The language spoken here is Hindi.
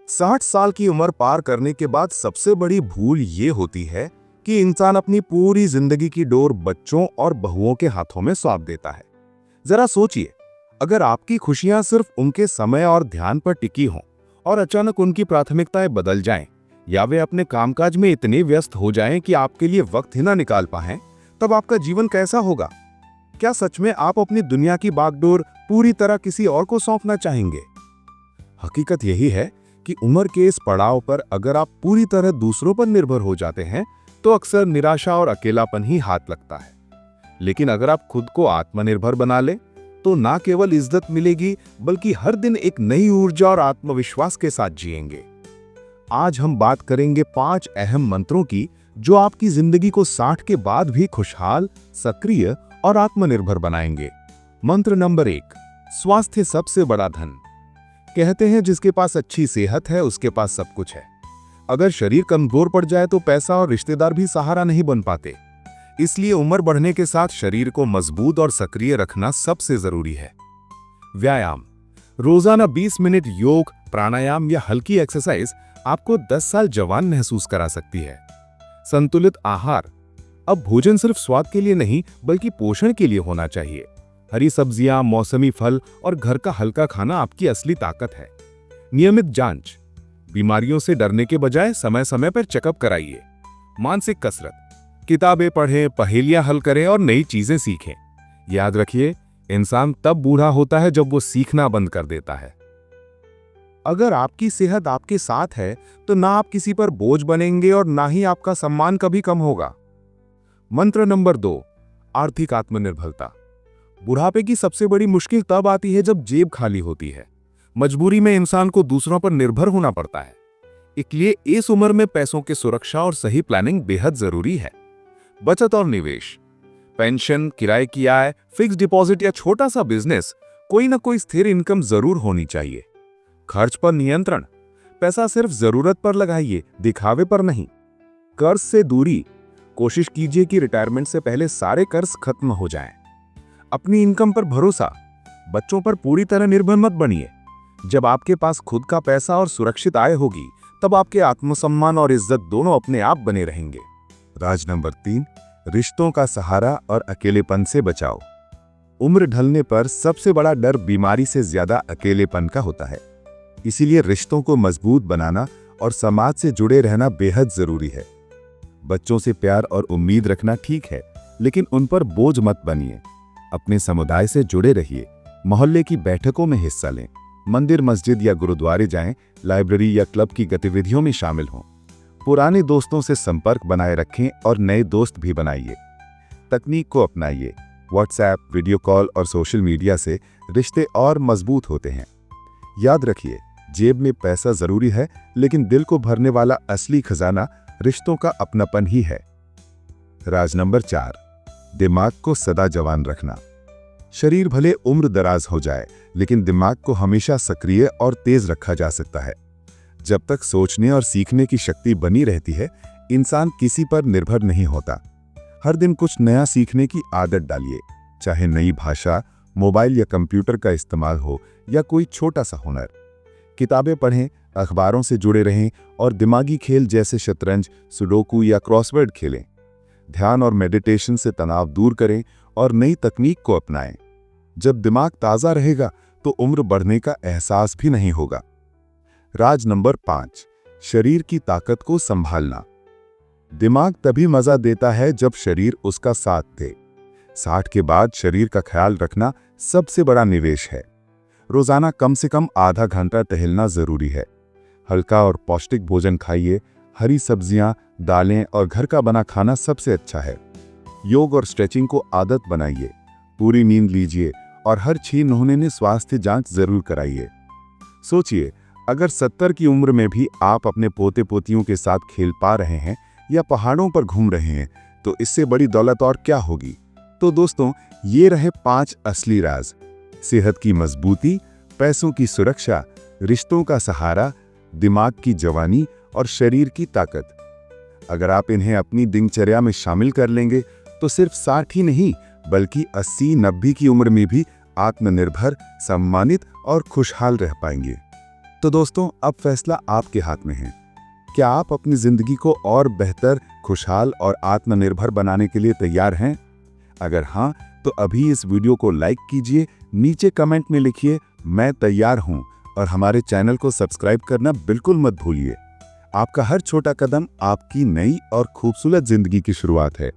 60 साल की उम्र पार करने के बाद सबसे बड़ी भूल ये होती है कि इंसान अपनी पूरी जिंदगी की डोर बच्चों और बहुओं के हाथों में सौंप देता है। जरा सोचिए, अगर आपकी खुशियां सिर्फ उनके समय और ध्यान पर टिकी हों और अचानक उनकी प्राथमिकताएं बदल जाएं, या वे अपने कामकाज में इतने व्यस्त हो जाएं कि आपके लिए वक्त ही ना निकाल पाएं, तब आपका जीवन कैसा होगा? क्या सच में आप अपनी दुनिया की बागडोर पूरी तरह किसी और को सौंपना चाहेंगे? हकीकत यही है कि उम्र के इस पड़ाव पर अगर आप पूरी तरह दूसरों पर निर्भर हो जाते हैं, तो अक्सर निराशा और अकेलापन ही हाथ लगता है। लेकिन अगर आप खुद को आत्मनिर्भर बना लें, तो ना केवल इज्जत मिलेगी, बल्कि हर दिन एक नई ऊर्जा और आत्मविश्वास के साथ जिएंगे। आज हम बात करेंगे 5 अहम मंत्रों की, जो आपकी जिंदगी को 60 के बाद भी खुशहाल, सक्रिय और आत्मनिर्भर बनाएंगे। मंत्र नंबर 1, स्वास्थ्य सबसे बड़ा धन। कहते हैं जिसके पास अच्छी सेहत है उसके पास सब कुछ है। अगर शरीर कमजोर पड़ जाए तो पैसा और रिश्तेदार भी सहारा नहीं बन पाते। इसलिए उम्र बढ़ने के साथ शरीर को मजबूत और सक्रिय रखना सबसे जरूरी है। व्यायाम, रोजाना 20 मिनट योग, प्राणायाम या हल्की एक्सरसाइज आपको 10 साल जवान महसूस करा सकती है। संतुलित आहार, अब भोजन सिर्फ स्वाद के लिए नहीं बल्कि पोषण के लिए होना चाहिए। हरी सब्जियां, मौसमी फल और घर का हल्का खाना आपकी असली ताकत है। नियमित जांच, बीमारियों से डरने के बजाय समय समय पर चेकअप कराइए। मानसिक कसरत, किताबें पढ़ें, पहेलियां हल करें और नई चीजें सीखें। याद रखिए, इंसान तब बूढ़ा होता है जब वो सीखना बंद कर देता है। अगर आपकी सेहत आपके साथ है, तो ना आप किसी पर बोझ बनेंगे और ना ही आपका सम्मान कभी कम होगा। मंत्र नंबर 2, आर्थिक आत्मनिर्भरता। बुढ़ापे की सबसे बड़ी मुश्किल तब आती है जब जेब खाली होती है। मजबूरी में इंसान को दूसरों पर निर्भर होना पड़ता है। इसलिए इस उम्र में पैसों की सुरक्षा और सही प्लानिंग बेहद जरूरी है। बचत और निवेश, पेंशन, किराए की आय, फिक्स डिपॉजिट या छोटा सा बिजनेस, कोई ना कोई स्थिर इनकम जरूर होनी चाहिए। खर्च पर नियंत्रण, पैसा सिर्फ जरूरत पर लगाइए, दिखावे पर नहीं। कर्ज से दूरी, कोशिश कीजिए कि रिटायरमेंट से पहले सारे कर्ज खत्म हो जाएं। अपनी इनकम पर भरोसा, बच्चों पर पूरी तरह निर्भर मत बनिए। जब आपके पास खुद का पैसा और सुरक्षित आय होगी, तब आपके आत्मसम्मान और इज्जत दोनों अपने आप बने रहेंगे। राज नंबर 3, रिश्तों का सहारा और अकेलेपन से बचाओ। उम्र ढलने पर सबसे बड़ा डर बीमारी से ज्यादा अकेलेपन का होता है। इसीलिए रिश्तों को मजबूत बनाना और समाज से जुड़े रहना बेहद जरूरी है। बच्चों से प्यार और उम्मीद रखना ठीक है, लेकिन उन पर बोझ मत बनिए। अपने समुदाय से जुड़े रहिए, मोहल्ले की बैठकों में हिस्सा लें, मंदिर, मस्जिद या गुरुद्वारे जाएं, लाइब्रेरी या क्लब की गतिविधियों में शामिल हों। पुराने दोस्तों से संपर्क बनाए रखें और नए दोस्त भी बनाइए। तकनीक को अपनाइए, व्हाट्सएप, वीडियो कॉल और सोशल मीडिया से रिश्ते और मजबूत होते हैं। याद रखिए, जेब में पैसा जरूरी है, लेकिन दिल को भरने वाला असली खजाना रिश्तों का अपनापन ही है। राज नंबर 4, दिमाग को सदा जवान रखना। शरीर भले उम्र दराज हो जाए, लेकिन दिमाग को हमेशा सक्रिय और तेज रखा जा सकता है। जब तक सोचने और सीखने की शक्ति बनी रहती है, इंसान किसी पर निर्भर नहीं होता। हर दिन कुछ नया सीखने की आदत डालिए, चाहे नई भाषा, मोबाइल या कंप्यूटर का इस्तेमाल हो या कोई छोटा सा हुनर। किताबें पढ़ें, अखबारों से जुड़े रहें और दिमागी खेल जैसे शतरंज, सुडोकू या क्रॉसवर्ड खेलें। ध्यान और मेडिटेशन से तनाव दूर करें और नई तकनीक को अपनाएं। जब दिमाग ताज़ा रहेगा तो उम्र बढ़ने का एहसास भी नहीं होगा। राज नंबर 5, शरीर की ताकत को संभालना। दिमाग तभी मजा देता है जब शरीर उसका साथ दे। 60 के बाद शरीर का ख्याल रखना सबसे बड़ा निवेश है। रोजाना कम से कम आधा घंटा टहलना जरूरी है। हल्का और पौष्टिक भोजन खाइए, हरी सब्जियां, दालें और घर का बना खाना सबसे अच्छा है। योग और स्ट्रेचिंग को आदत बनाइए। पूरी नींद लीजिए और हर 6 महीने में स्वास्थ्य जांच जरूर कराइए। सोचिए, अगर 70 की उम्र में भी आप अपने पोते पोतियों के साथ खेल पा रहे हैं या पहाड़ों पर घूम रहे हैं, तो इससे बड़ी दौलत और क्या होगी। तो दोस्तों, ये रहे 5 असली राज: सेहत की मजबूती, पैसों की सुरक्षा, रिश्तों का सहारा, दिमाग की जवानी और शरीर की ताकत। अगर आप इन्हें अपनी दिनचर्या में शामिल कर लेंगे, तो सिर्फ 60 ही नहीं बल्कि 80-90 की उम्र में भी आत्मनिर्भर, सम्मानित और खुशहाल रह पाएंगे। तो दोस्तों, अब फैसला आपके हाथ में है। क्या आप अपनी जिंदगी को और बेहतर, खुशहाल और आत्मनिर्भर बनाने के लिए तैयार हैं? अगर हाँ, तो अभी इस वीडियो को लाइक कीजिए, नीचे कमेंट में लिखिए मैं तैयार हूं, और हमारे चैनल को सब्सक्राइब करना बिल्कुल मत भूलिए। आपका हर छोटा कदम आपकी नई और खूबसूरत जिंदगी की शुरुआत है।